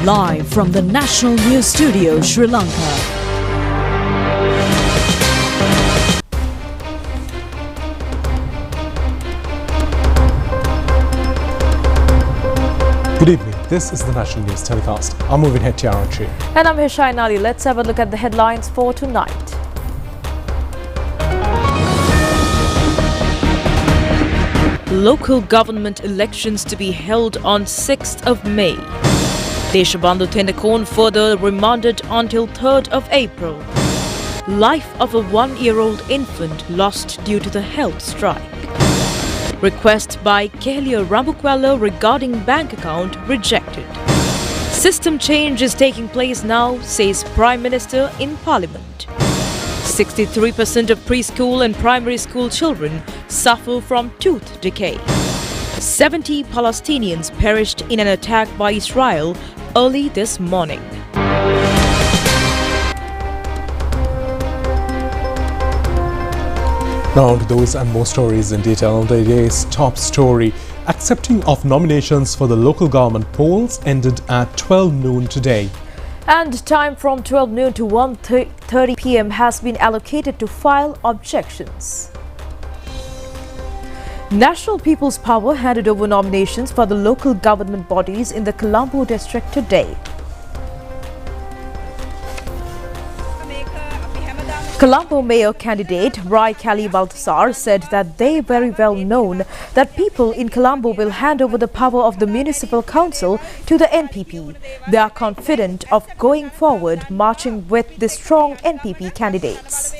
Live from the National News Studio, Sri Lanka. Good evening. This is the National News Telecast. I'm Movin Hettiarachchi. And I'm Hishain Ali. Let's have a look at the headlines for tonight. Local government elections to be held on 6th of May. Deshabandhu Tendakon further remanded until 3rd of April. Life of a 1-year-old infant lost due to the health strike. Request by Kelia Rambukwala regarding bank account rejected. System change is taking place now, says Prime Minister in Parliament. 63% of preschool and primary school children suffer from tooth decay. 70 Palestinians perished in an attack by Israel early this morning. Now on to those and more stories in detail. The day's top story. Accepting of nominations for the local government polls ended at 12 noon today. And time from 12 noon to 1:30 p.m. has been allocated to file objections. National People's Power handed over nominations for the local government bodies in the Colombo district today. Colombo mayor candidate Rai Kali Baltasar said that they very well known that people in Colombo will hand over the power of the municipal council to the NPP. They are confident of going forward marching with the strong NPP candidates.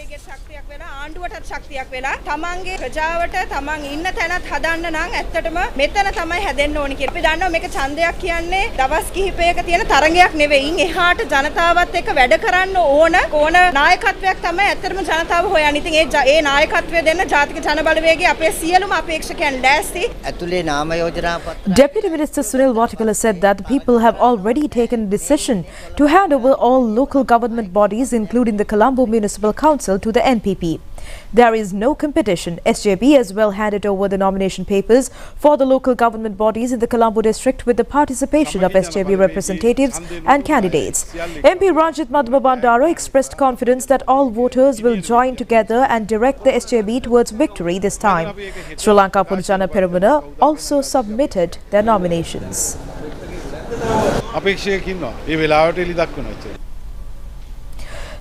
ශක්තියක් වෙලා තමන්ගේ ප්‍රජාවට තමන් ඉන්න තැනත් හදන්න නම් ඇත්තටම මෙතන තමයි හැදෙන්න ඕනි කියලා. අපි දන්නවා මේක ඡන්දයක් කියන්නේ දවස් කිහිපයක තියෙන තරඟයක් නෙවෙයි. එහාට ජනතාවත් එක්ක වැඩ කරන්න ඕන නායකත්වයක් තමයි ඇත්තටම ජනතාව හොයන්නේ. ඉතින් ඒ නායකත්වය දෙන්න ජාතික ජනබලවේගයේ අපේ සියලුම අපේක්ෂකයන් ලෑස්ති. ඇතුලේ නාම යෝජනා පත්‍ර. Deputy Minister Sunil Vatikala said that the people have already taken a decision to hand over all local government bodies including the Colombo Municipal Council to the NPP. There is no competition. SJB as well handed over the nomination papers for the local government bodies in the Colombo district with the participation of SJB representatives and candidates. MP Ranjit Madhuma Bandara expressed confidence that all voters will join together and direct the SJB towards victory this time. Sri Lanka Pudujana Peramuna also submitted their nominations.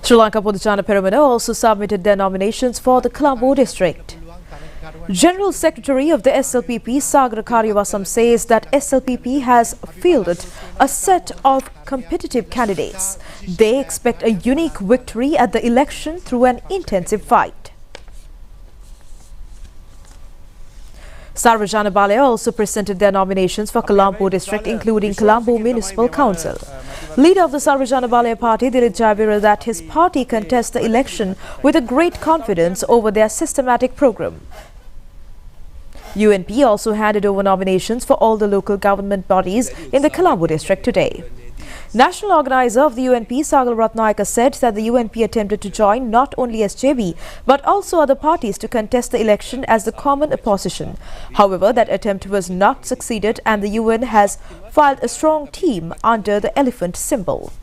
Sri Lanka Pudujana Peramuna also submitted their nominations for the Colombo district. General Secretary of the SLPP Sagar Karyavasam says that SLPP has fielded a set of competitive candidates. They expect a unique victory at the election through an intensive fight. Sarvajana Balaya also presented their nominations for Colombo district including Colombo Municipal Council. Leader of the Sarvajana Balaya party, Dilip Javira, that his party contests the election with a great confidence over their systematic program. UNP also handed over nominations for all the local government bodies in the Colombo district today. National organizer of the UNP, Sagal Ratnayaka, said that the UNP attempted to join not only SJB but also other parties to contest the election as the common opposition. However, that attempt was not succeeded and the UN has filed a strong team under the elephant symbol.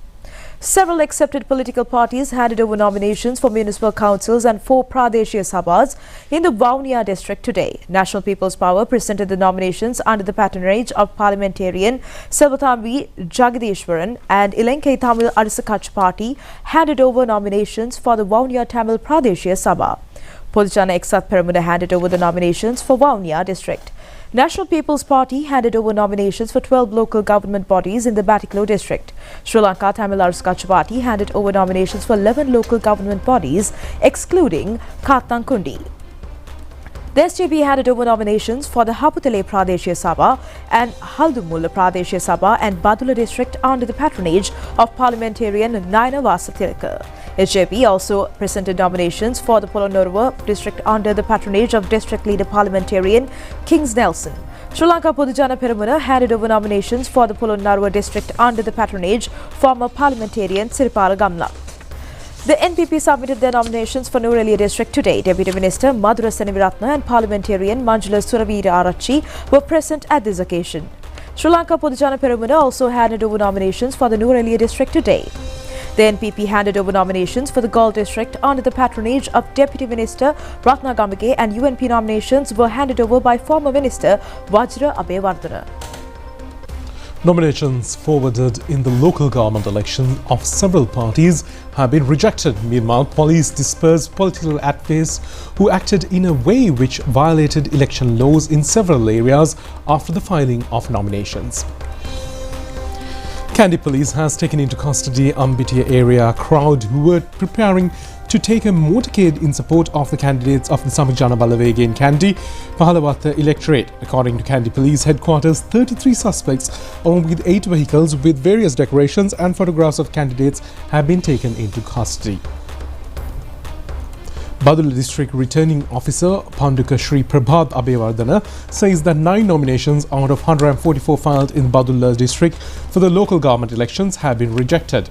Several accepted political parties handed over nominations for municipal councils and 4 Pradeshia Sabhas in the Vaunia district today. National People's Power presented the nominations under the patronage of Parliamentarian Selvathambi Jagadishwaran, and Ilankai Tamil Arisakach party handed over nominations for the Vaunia Tamil Pradeshia Sabha. Pudujana Eksat Peramuna handed over the nominations for Vaunia district. National People's Party handed over nominations for 12 local government bodies in the Batiklo district. Sri Lanka Tamil Arskach Party handed over nominations for 11 local government bodies, excluding Kattankundi. The SJB handed over nominations for the Haputale Pradeshia Sabha and Haldumulla Pradeshia Sabha and Badula district under the patronage of Parliamentarian Naina Vasathilaka. SJP also presented nominations for the Polonnaruwa district under the patronage of district leader Parliamentarian Kings Nelson. Sri Lanka Pudujana Peramuna handed over nominations for the Polonnaruwa district under the patronage former Parliamentarian Siripala Gamla. The NPP submitted their nominations for Nuwara district today. Deputy Minister Madura Senaviratna and Parliamentarian Manjula Suravira Arachi were present at this occasion. Sri Lanka Podujana Peramuna also handed over nominations for the Nuwara district today. The NPP handed over nominations for the Galle district under the patronage of Deputy Minister Ratna Gamage, and UNP nominations were handed over by former Minister Vajra Abeyewardena. Nominations forwarded in the local government election of several parties have been rejected. Meanwhile, police dispersed political activists who acted in a way which violated election laws in several areas after the filing of nominations. Kandy Police has taken into custody Ambitia area crowd who were preparing to take a motorcade in support of the candidates of the Samajana Balavege in Kandy, Pahalawatha electorate. According to Kandy Police headquarters, 33 suspects along with 8 vehicles with various decorations and photographs of candidates have been taken into custody. Badula District Returning Officer Panduka Sri Prabhat Abeyewardena says that 9 nominations out of 144 filed in Badula District for the local government elections have been rejected.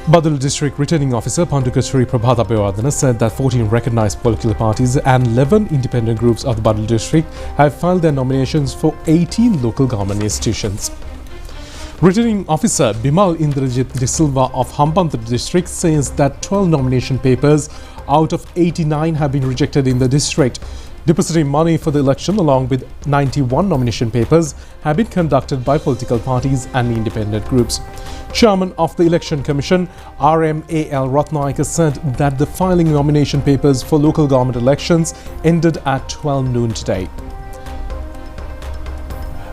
Badula District Returning Officer Panduka Sri Prabhat Abeyewardena said that 14 recognized political parties and 11 independent groups of the Badula District have filed their nominations for 18 local government institutions. Returning Officer Bimal Indrajit De Silva of Hambantota District says that 12 nomination papers out of 89 have been rejected in the district. Depositing money for the election along with 91 nomination papers have been conducted by political parties and independent groups. Chairman of the Election Commission RMAL Ratnayaka said that the filing nomination papers for local government elections ended at 12 noon today.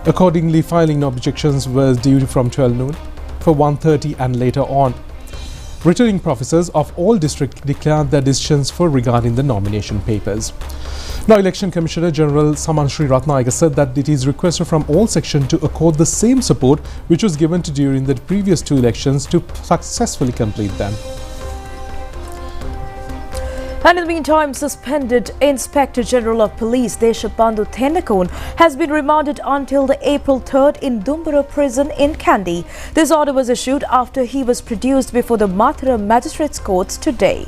Accordingly, filing objections were due from 12 noon for 1:30 and later on. Returning officers of all districts declared their decisions for regarding the nomination papers. Now, Election Commissioner General Saman Sri Ratnayaka said that it is requested from all sections to accord the same support which was given to during the previous 2 elections to successfully complete them. And in the meantime, suspended Inspector General of Police Deshabandhu Thendakone has been remanded until the April 3rd in Dumbura prison in Kandy. This order was issued after he was produced before the Mathura Magistrates Courts today.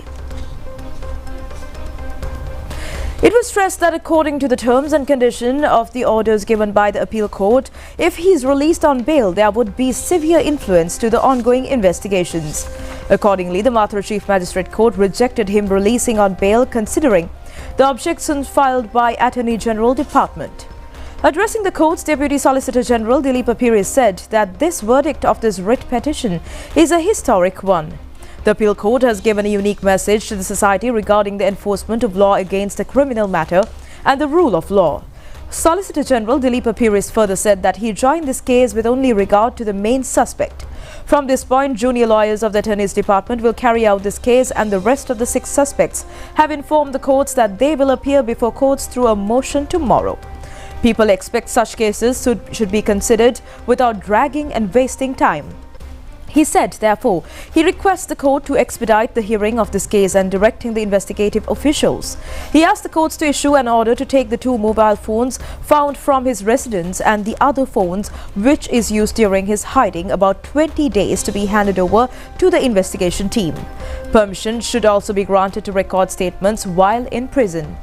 It was stressed that according to the terms and conditions of the orders given by the appeal court, if he is released on bail, there would be severe influence to the ongoing investigations. Accordingly, the Mathura Chief Magistrate Court rejected him releasing on bail considering the objections filed by Attorney General Department. Addressing the court's Deputy Solicitor General Dilip Apiri said that this verdict of this writ petition is a historic one. The appeal court has given a unique message to the society regarding the enforcement of law against a criminal matter and the rule of law. Solicitor General Dilip Apiri further said that he joined this case with only regard to the main suspect. From this point, junior lawyers of the Attorney's Department will carry out this case, and the rest of the 6 suspects have informed the courts that they will appear before courts through a motion tomorrow. People expect such cases should be considered without dragging and wasting time. He said, therefore, he requests the court to expedite the hearing of this case and directing the investigative officials. He asked the courts to issue an order to take the 2 mobile phones found from his residence and the other phones which is used during his hiding about 20 days to be handed over to the investigation team. Permission should also be granted to record statements while in prison.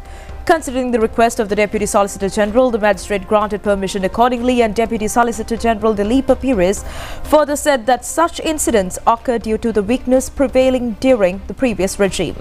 Considering the request of the Deputy Solicitor General, the magistrate granted permission accordingly, and Deputy Solicitor General Dilip Apiri further said that such incidents occurred due to the weakness prevailing during the previous regime.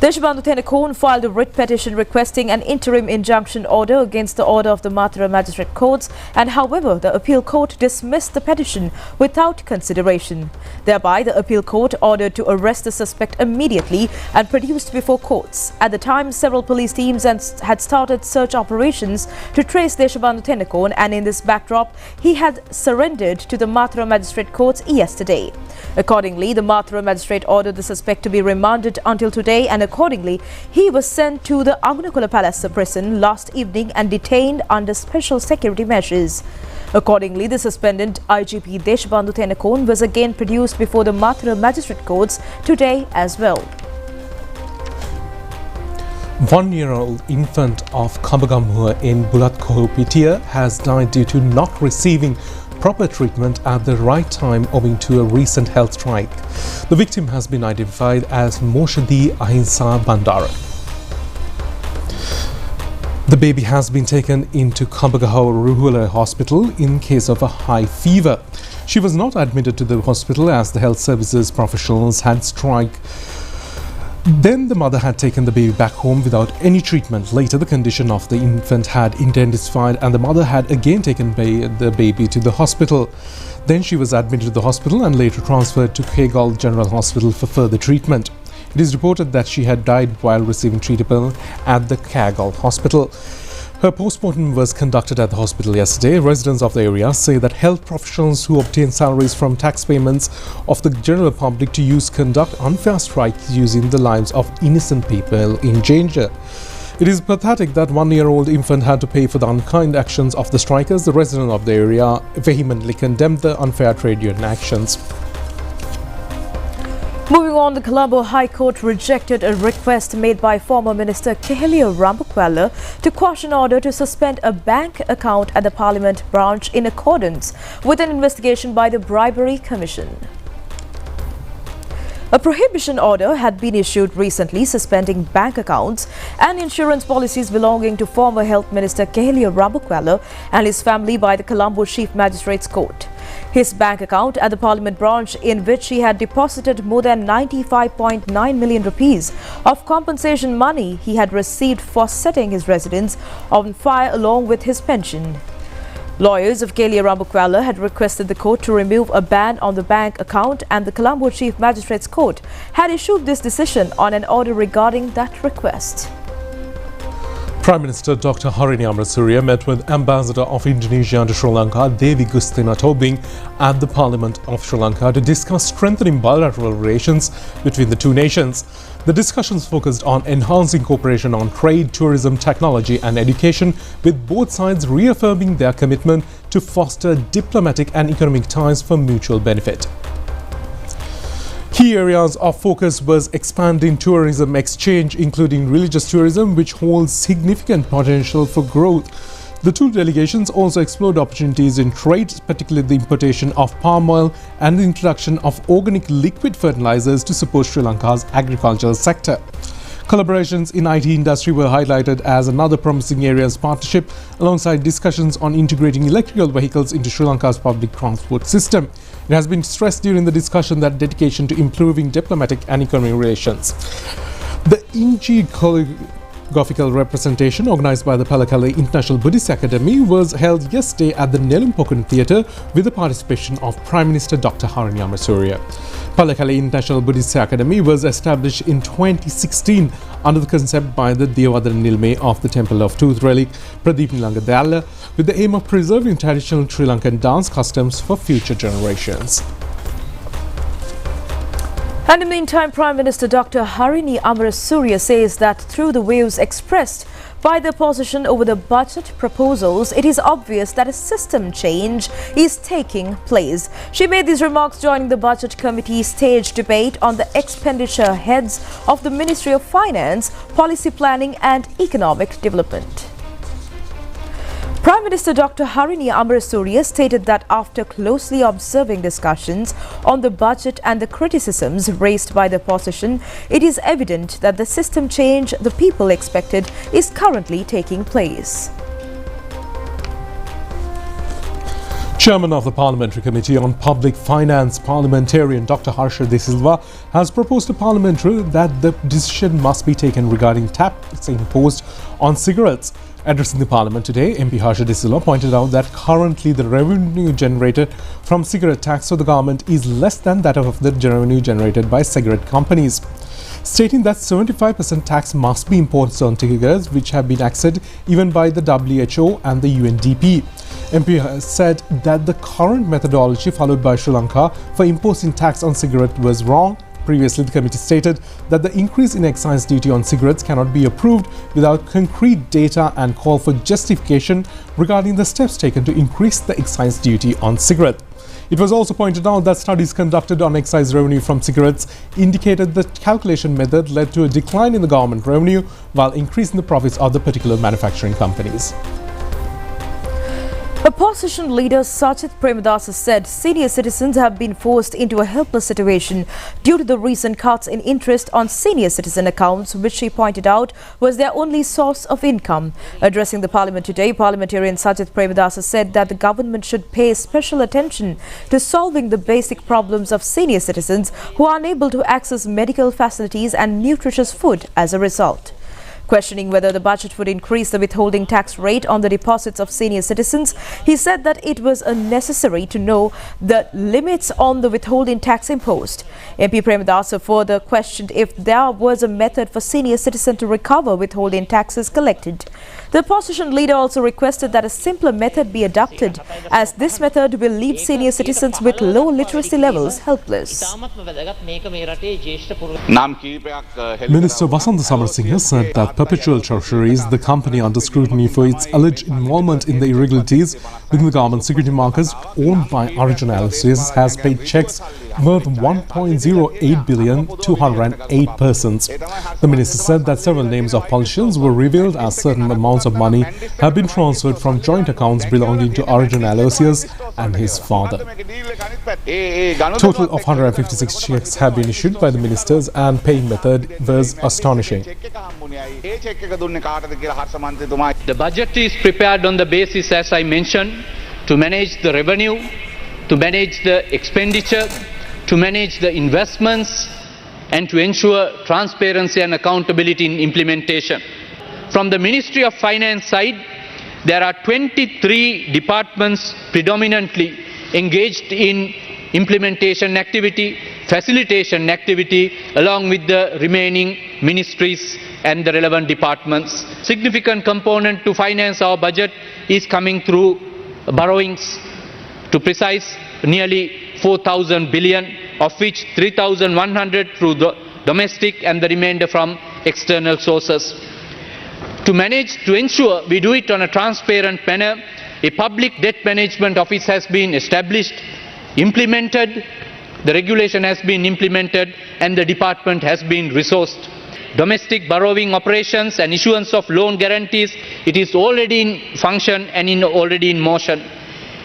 Deshabandhu Thendakone filed a writ petition requesting an interim injunction order against the order of the Mathura Magistrate Courts, and however, the appeal court dismissed the petition without consideration. Thereby, the appeal court ordered to arrest the suspect immediately and produced before courts. At the time, several police teams had started search operations to trace Deshabandhu Thendakone, and in this backdrop, he had surrendered to the Mathura Magistrate Courts yesterday. Accordingly, the Mathura Magistrate ordered the suspect to be remanded until today, and accordingly, he was sent to the Agunakola Palace prison last evening and detained under special security measures. Accordingly, the suspended IGP Deshabandhu Thendakone was again produced before the Mathura Magistrate Courts today as well. 1-year-old infant of Kambagamhua in Bulatkohupitia has died due to not receiving proper treatment at the right time owing to a recent health strike. The victim has been identified as Moshadi Ahimsa Bandara. The baby has been taken into Kambagaon Rural Hospital in case of a high fever. She was not admitted to the hospital as the health services professionals had strike. Then the mother had taken the baby back home without any treatment. Later, the condition of the infant had intensified and the mother had again taken the baby to the hospital. Then she was admitted to the hospital and later transferred to Kegal General Hospital for further treatment. It is reported that she had died while receiving treatment at the Kegal Hospital. Her postmortem was conducted at the hospital yesterday. Residents of the area say that health professionals who obtain salaries from tax payments of the general public to use conduct unfair strikes using the lives of innocent people in danger. It is pathetic that one-year-old infant had to pay for the unkind actions of the strikers. The residents of the area vehemently condemned the unfair trade union actions. Moving on, the Colombo High Court rejected a request made by former Minister Kehelia Rambukwala to quash an order to suspend a bank account at the Parliament branch in accordance with an investigation by the Bribery Commission. A prohibition order had been issued recently suspending bank accounts and insurance policies belonging to former Health Minister Kehelia Rambukwala and his family by the Colombo Chief Magistrates Court. His bank account at the Parliament branch, in which he had deposited more than 95.9 million rupees of compensation money he had received for setting his residence on fire along with his pension. Lawyers of Kehelia Rambukwala had requested the court to remove a ban on the bank account, and the Colombo Chief Magistrates Court had issued this decision on an order regarding that request. Prime Minister Dr. Harini Amarasuriya met with Ambassador of Indonesia to Sri Lanka, Devi Gustina Tobing, at the Parliament of Sri Lanka to discuss strengthening bilateral relations between the two nations. The discussions focused on enhancing cooperation on trade, tourism, technology and education, with both sides reaffirming their commitment to foster diplomatic and economic ties for mutual benefit. Key areas of focus was expanding tourism exchange, including religious tourism, which holds significant potential for growth. The two delegations also explored opportunities in trade, particularly the importation of palm oil and the introduction of organic liquid fertilizers to support Sri Lanka's agricultural sector. Collaborations in IT industry were highlighted as another promising area's partnership, alongside discussions on integrating electrical vehicles into Sri Lanka's public transport system. It has been stressed during the discussion that dedication to improving diplomatic and economic relations. The Inji Choreographical representation organized by the Pallekele International Buddhist Academy was held yesterday at the Nelumpokun Theatre with the participation of Prime Minister Dr. Harini Amarasuriya. Pallekele International Buddhist Academy was established in 2016 under the concept by the Devadara Nilme of the Temple of Tooth Relic, Pradeep Nilangadala, with the aim of preserving traditional Sri Lankan dance customs for future generations. And in the meantime, Prime Minister Dr. Harini Amarasuriya says that through the views expressed by the opposition over the budget proposals, it is obvious that a system change is taking place. She made these remarks joining the Budget Committee stage debate on the expenditure heads of the Ministry of Finance, Policy Planning and Economic Development. Prime Minister Dr. Harini Amarasuriya stated that after closely observing discussions on the budget and the criticisms raised by the opposition, it is evident that the system change the people expected is currently taking place. Chairman of the Parliamentary Committee on Public Finance, Parliamentarian Dr. Harsha De Silva, has proposed to Parliamentary that the decision must be taken regarding tax imposed on cigarettes. Addressing the Parliament today, MP Harsha De Silva pointed out that currently the revenue generated from cigarette tax to the government is less than that of the revenue generated by cigarette companies, stating that 75% tax must be imposed on cigarettes, which have been accepted even by the WHO and the UNDP. MP said that the current methodology followed by Sri Lanka for imposing tax on cigarette was wrong. Previously, the committee stated that the increase in excise duty on cigarettes cannot be approved without concrete data and call for justification regarding the steps taken to increase the excise duty on cigarettes. It was also pointed out that studies conducted on excise revenue from cigarettes indicated the calculation method led to a decline in the government revenue while increasing the profits of the particular manufacturing companies. Opposition leader Sachit Premadasa said senior citizens have been forced into a helpless situation due to the recent cuts in interest on senior citizen accounts, which he pointed out was their only source of income. Addressing the Parliament today, Parliamentarian Sachit Premadasa said that the government should pay special attention to solving the basic problems of senior citizens who are unable to access medical facilities and nutritious food as a result. Questioning whether the budget would increase the withholding tax rate on the deposits of senior citizens, he said that it was unnecessary to know the limits on the withholding tax imposed. MP Premadasa further questioned if there was a method for senior citizens to recover withholding taxes collected. The opposition leader also requested that a simpler method be adopted, as this method will leave senior citizens with low literacy levels helpless. Minister Vasant Samarasinghe said that Perpetual Treasuries, the company under scrutiny for its alleged involvement in the irregularities within the government security markets owned by Origin Associates, has paid checks worth 1.08 billion to 108 persons. The minister said that several names of politicians were revealed as certain amounts of money have been transferred from joint accounts belonging to Origin Associates and his father. Total of 156 checks have been issued by the ministers, and paying method was astonishing. The budget is prepared on the basis, as I mentioned, to manage the revenue, to manage the expenditure, to manage the investments, and to ensure transparency and accountability in implementation. From the Ministry of Finance side, there are 23 departments predominantly engaged in implementation activity, facilitation activity, along with the remaining ministries and the relevant departments. Significant component to finance our budget is coming through borrowings, to precise nearly 4,000 billion, of which 3,100 through the domestic and the remainder from external sources. To ensure we do it on a transparent manner, a public debt management office has been established, implemented, the regulation has been implemented, and the department has been resourced. Domestic borrowing operations and issuance of loan guarantees, it is already in function and already in motion.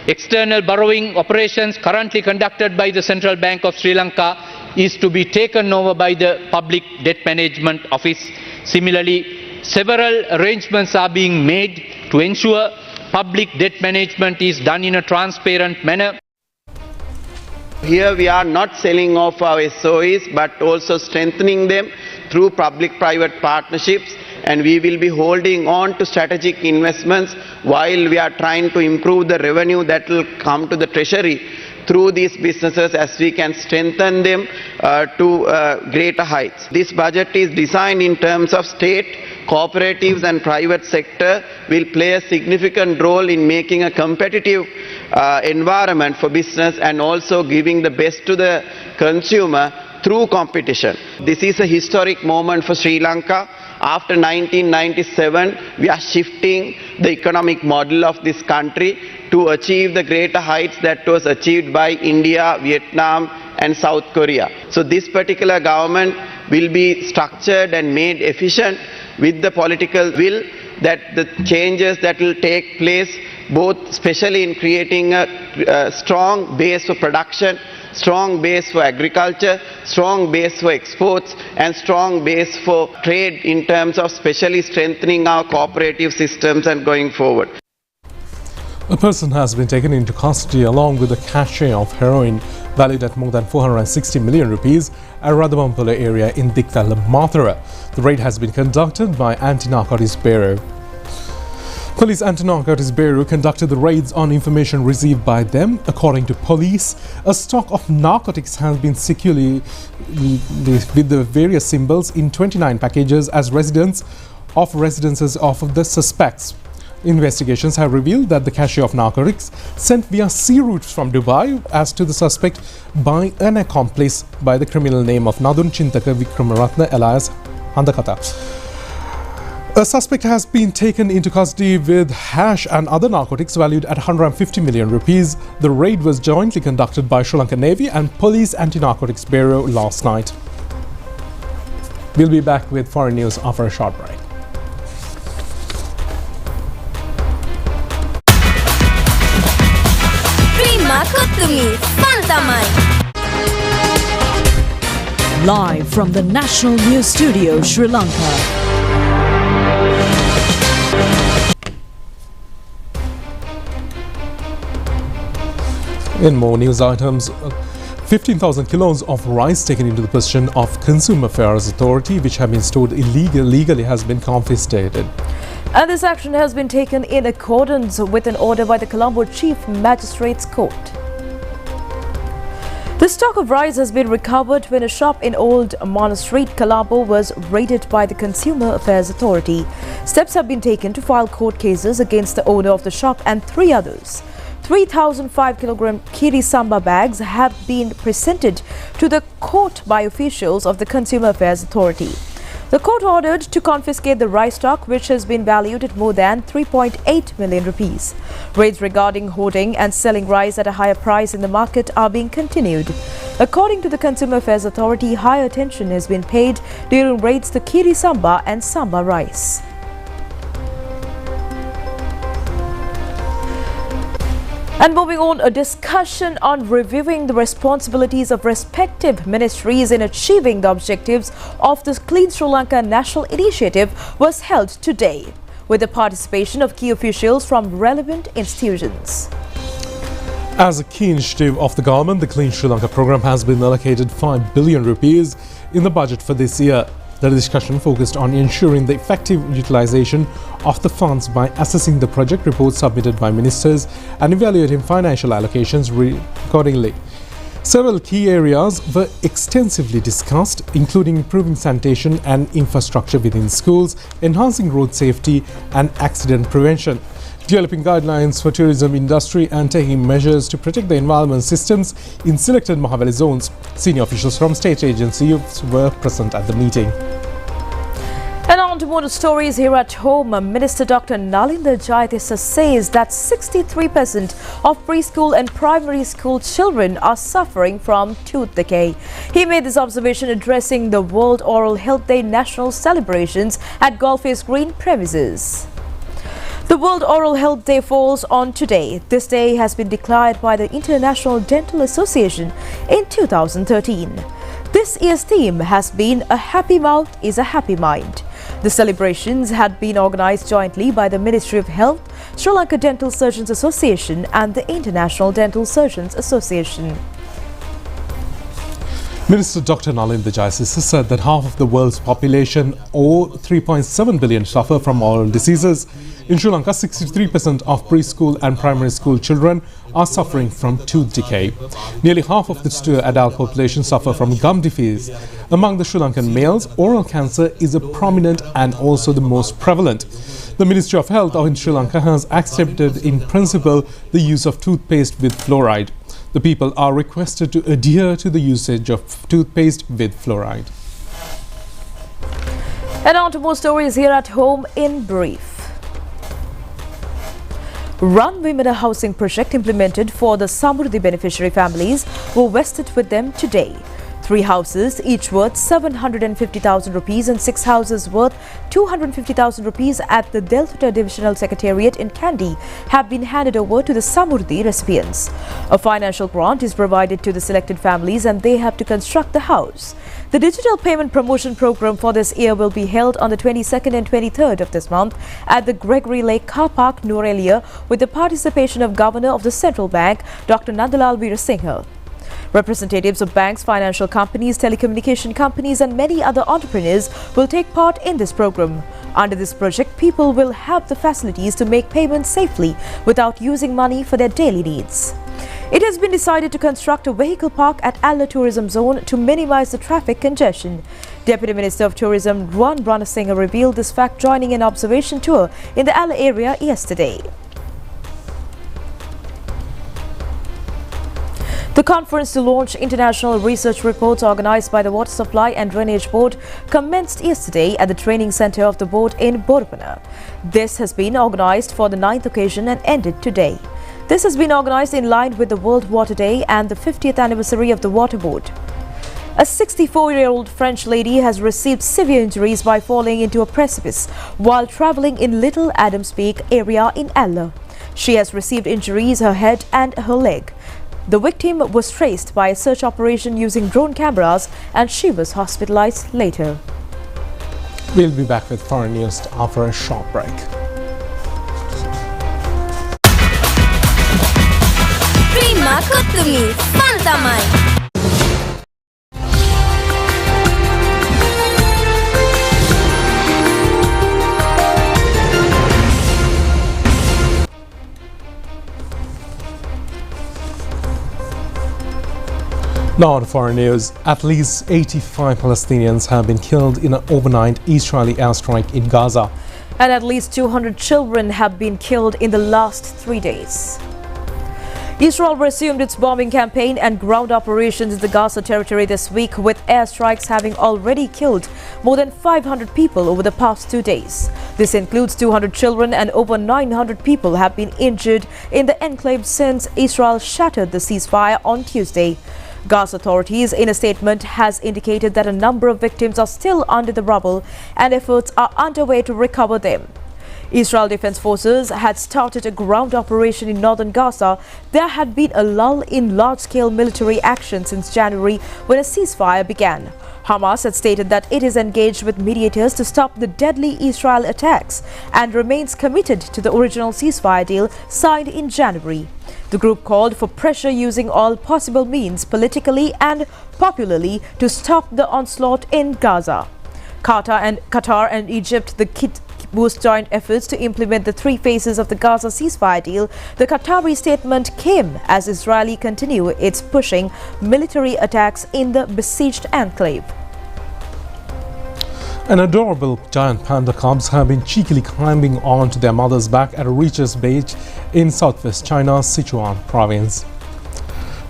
External borrowing operations currently conducted by the Central Bank of Sri Lanka is to be taken over by the Public Debt Management Office. Similarly, several arrangements are being made to ensure public debt management is done in a transparent manner. Here we are not selling off our SOEs, but also strengthening them through public-private partnerships, and we will be holding on to strategic investments while we are trying to improve the revenue that will come to the treasury through these businesses, as we can strengthen them to greater heights. This budget is designed in terms of state, cooperatives and private sector will play a significant role in making a competitive environment for business, and also giving the best to the consumer through competition. This is a historic moment for Sri Lanka. After 1997, we are shifting the economic model of this country to achieve the greater heights that was achieved by India, Vietnam and South Korea. So this particular government will be structured and made efficient with the political will, that the changes that will take place, both especially in creating a strong base for production, strong base for agriculture, strong base for exports and strong base for trade, in terms of especially strengthening our cooperative systems and going forward. A person has been taken into custody along with a cache of heroin valued at more than 460 million rupees at Radhabampula area in Dikwella, Mathura. The raid has been conducted by Anti-narcotic Bureau. Police Anti-narcotic Bureau conducted the raids on information received by them. According to police, a stock of narcotics has been securely with the various symbols in 29 packages as residences of the suspects. Investigations have revealed that the cache of narcotics sent via sea routes from Dubai as to the suspect by an accomplice by the criminal name of Nadun Chintaka Vikramaratna alias Handakata. A suspect has been taken into custody with hash and other narcotics valued at 150 million rupees. The raid was jointly conducted by Sri Lanka Navy and Police Anti-narcotics Bureau last night. We'll be back with foreign news after a short break. Ekami, fun tamai. Live from the National News Studio, Sri Lanka. In more news items, 15,000 kilos of rice taken into the possession of Consumer Affairs Authority, which have been stored illegally, has been confiscated. And this action has been taken in accordance with an order by the Colombo Chief Magistrates Court. The stock of rice has been recovered when a shop in Old Mana Street, Colombo, was raided by the Consumer Affairs Authority. Steps have been taken to file court cases against the owner of the shop and 3 others. 3,005 kilogram Kiri Samba bags have been presented to the court by officials of the Consumer Affairs Authority. The court ordered to confiscate the rice stock, which has been valued at more than 3.8 million rupees. Raids regarding hoarding and selling rice at a higher price in the market are being continued. According to the Consumer Affairs Authority, high attention has been paid during raids to Kiri Samba and Samba rice. And moving on, a discussion on reviewing the responsibilities of respective ministries in achieving the objectives of the Clean Sri Lanka National Initiative was held today, with the participation of key officials from relevant institutions. As a key initiative of the government, the Clean Sri Lanka program has been allocated 5 billion rupees in the budget for this year. The discussion focused on ensuring the effective utilization of the funds by assessing the project reports submitted by ministers and evaluating financial allocations accordingly. Several key areas were extensively discussed, including improving sanitation and infrastructure within schools, enhancing road safety and accident prevention, developing guidelines for tourism industry and taking measures to protect the environment systems in selected Mahavali zones. Senior officials from state agencies were present at the meeting. And on to more stories here at home. Minister Dr. Nalinda Jayatissa says that 63% of preschool and primary school children are suffering from tooth decay. He made this observation addressing the World Oral Health Day national celebrations at Golfers Green premises. The World Oral Health Day falls on today. This day has been declared by the International Dental Association in 2013. This year's theme has been "A Happy Mouth is a Happy Mind." The celebrations had been organized jointly by the Ministry of Health, Sri Lanka Dental Surgeons Association and the International Dental Surgeons Association. Minister Dr. Nalinda Jayatissa said that half of the world's population, or 3.7 billion, suffer from oral diseases. In Sri Lanka, 63% of preschool and primary school children are suffering from tooth decay. Nearly half of the adult population suffer from gum disease. Among the Sri Lankan males, oral cancer is a prominent and also the most prevalent. The Ministry of Health in Sri Lanka has accepted in principle the use of toothpaste with fluoride. The people are requested to adhere to the usage of toothpaste with fluoride. And on to more stories here at home in brief. Run Women a Housing project implemented for the Samruddhi beneficiary families were vested with them today. 3 houses, each worth 750,000 rupees and 6 houses worth 250,000 rupees at the Delta Divisional Secretariat in Kandy have been handed over to the Samruddhi recipients. A financial grant is provided to the selected families and they have to construct the house. The digital payment promotion program for this year will be held on the 22nd and 23rd of this month at the Gregory Lake Car Park, Norelia, with the participation of Governor of the Central Bank, Dr. Nandalal Veerasinghe. Representatives of banks, financial companies, telecommunication companies and many other entrepreneurs will take part in this program. Under this project, people will have the facilities to make payments safely without using money for their daily needs. It has been decided to construct a vehicle park at Alla Tourism Zone to minimize the traffic congestion. Deputy Minister of Tourism Ruan Ranasinghe revealed this fact joining an observation tour in the Alla area yesterday. The conference to launch international research reports organized by the Water Supply and Drainage Board commenced yesterday at the training center of the board in Borpana. This has been organized for the 9th occasion and ended today. This has been organized in line with the World Water Day and the 50th anniversary of the Water Board. A 64-year-old French lady has received severe injuries by falling into a precipice while traveling in Little Adams Peak area in Alla. She has received injuries her head and her leg. The victim was traced by a search operation using drone cameras and she was hospitalized later. We'll be back with foreign news after a short break. Prima Kutumi, Fantamai. Now on foreign news, at least 85 Palestinians have been killed in an overnight Israeli airstrike in Gaza. And at least 200 children have been killed in the last 3 days. Israel resumed its bombing campaign and ground operations in the Gaza territory this week, with airstrikes having already killed more than 500 people over the past 2 days. This includes 200 children, and over 900 people have been injured in the enclave since Israel shattered the ceasefire on Tuesday. Gaza authorities in a statement has indicated that a number of victims are still under the rubble and efforts are underway to recover them. Israel Defense Forces had started a ground operation in northern Gaza. There had been a lull in large-scale military action since January when a ceasefire began. Hamas had stated that it is engaged with mediators to stop the deadly Israel attacks and remains committed to the original ceasefire deal signed in January. The group called for pressure using all possible means politically and popularly to stop the onslaught in Gaza. Qatar and Egypt, the boost joint efforts to implement the 3 phases of the Gaza ceasefire deal. The Qatari statement came as Israel continue its pushing military attacks in the besieged enclave. An adorable giant panda cubs have been cheekily climbing onto their mother's back at a reacher's beach in southwest China's Sichuan province.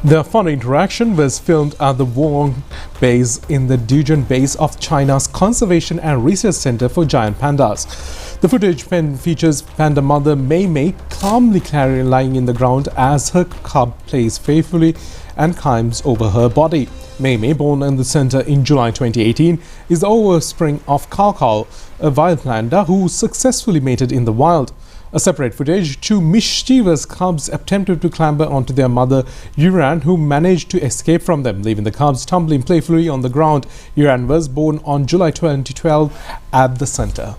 Their fun interaction was filmed at the Wong base in the Dujun base of China's Conservation and Research Center for Giant Pandas. The footage features panda mother Mei Mei calmly lying in the ground as her cub plays faithfully and climbs over her body. Mei Mei, born in the center in July 2018, is the offspring of Cao Cao, a wild panda who successfully mated in the wild. A separate footage, 2 mischievous cubs attempted to clamber onto their mother Yuran, who managed to escape from them, leaving the cubs tumbling playfully on the ground. Yuran was born on July 2012 at the center.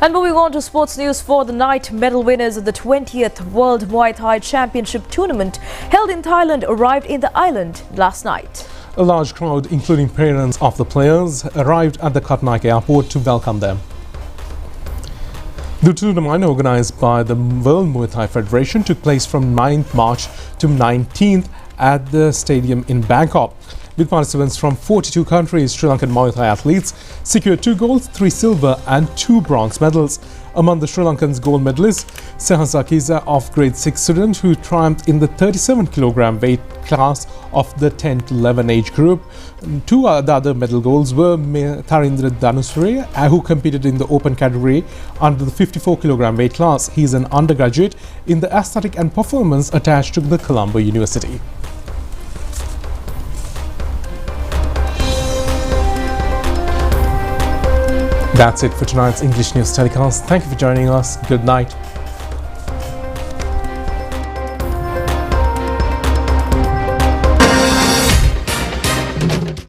And moving on to sports news for the night, medal winners of the 20th World Muay Thai Championship tournament held in Thailand arrived in the island last night. A large crowd, including parents of the players, arrived at the Katnaik airport to welcome them. The tournament, organized by the World Muay Thai Federation, took place from 9th March to 19th at the stadium in Bangkok. With participants from 42 countries, Sri Lankan Muay Thai athletes secured 2 golds, 3 silver and 2 bronze medals. Among the Sri Lankans gold medalists, Sehasa Kiza of grade 6 student, who triumphed in the 37 kg weight class of the 10 to 11 age group. 2 other medal golds were Tharindra Dhanusuri, who competed in the open category under the 54 kg weight class. He is an undergraduate in the aesthetic and performance attached to the Colombo University. That's it for tonight's English News Telecast. Thank you for joining us. Good night.